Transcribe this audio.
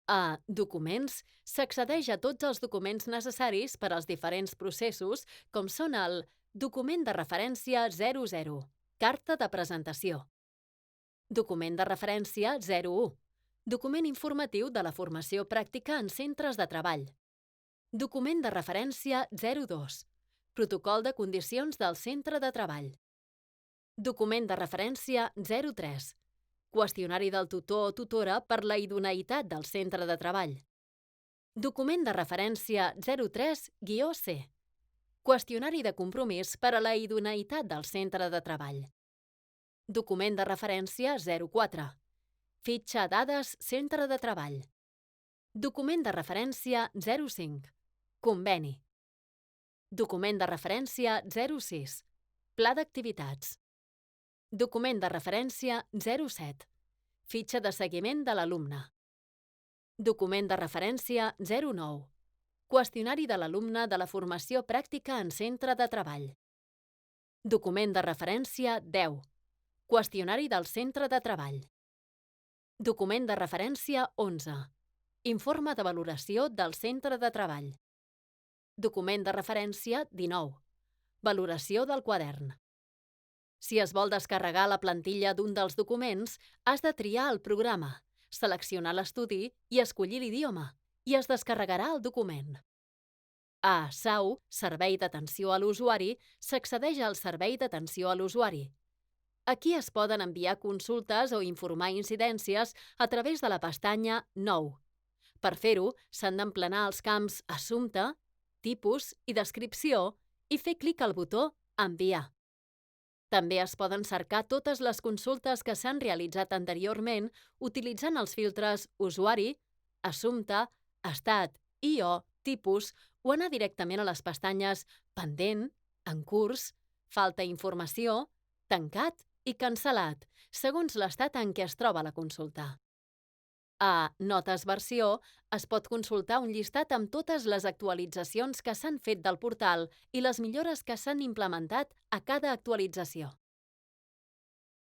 A Documents s'accedeix a tots els documents necessaris per als diferents processos, com són el document de referència 00, carta de presentació, document de referència 01, document informatiu de la formació pràctica en centres de treball, document de referència 02, protocol de condicions del centre de treball, document de referència 03, qüestionari del tutor o tutora per la idoneïtat del centre de treball, document de referència 03-C, qüestionari de compromís per a la idoneïtat del centre de treball, document de referència 04, fitxa dades centre de treball, document de referència 05, conveni, document de referència 06, pla d'activitats, document de referència 07, fitxa de seguiment de l'alumne, document de referència 09, qüestionari de l'alumne de la formació pràctica en centre de treball, document de referència 10, qüestionari del centre de treball, document de referència 11, informe de valoració del centre de treball, document de referència 19, valoració del quadern. Si es vol descarregar la plantilla d'un dels documents, has de triar el programa, seleccionar l'estudi i escollir l'idioma, i es descarregarà el document. A SAU, Servei d'Atenció a l'Usuari, s'accedeix al Servei d'Atenció a l'Usuari. Aquí es poden enviar consultes o informar incidències a través de la pestanya Nou. Per fer-ho, s'han d'emplenar els camps Assumpte, Tipus i Descripció i fer clic al botó Enviar. També es poden cercar totes les consultes que s'han realitzat anteriorment utilitzant els filtres Usuari, Assumpte, Estat, IO, Tipus o anar directament a les pestanyes Pendent, En curs, Falta informació, Tancat i Cancel·lat, segons l'estat en què es troba la consulta. A Notes versió es pot consultar un llistat amb totes les actualitzacions que s'han fet del portal i les millores que s'han implementat a cada actualització.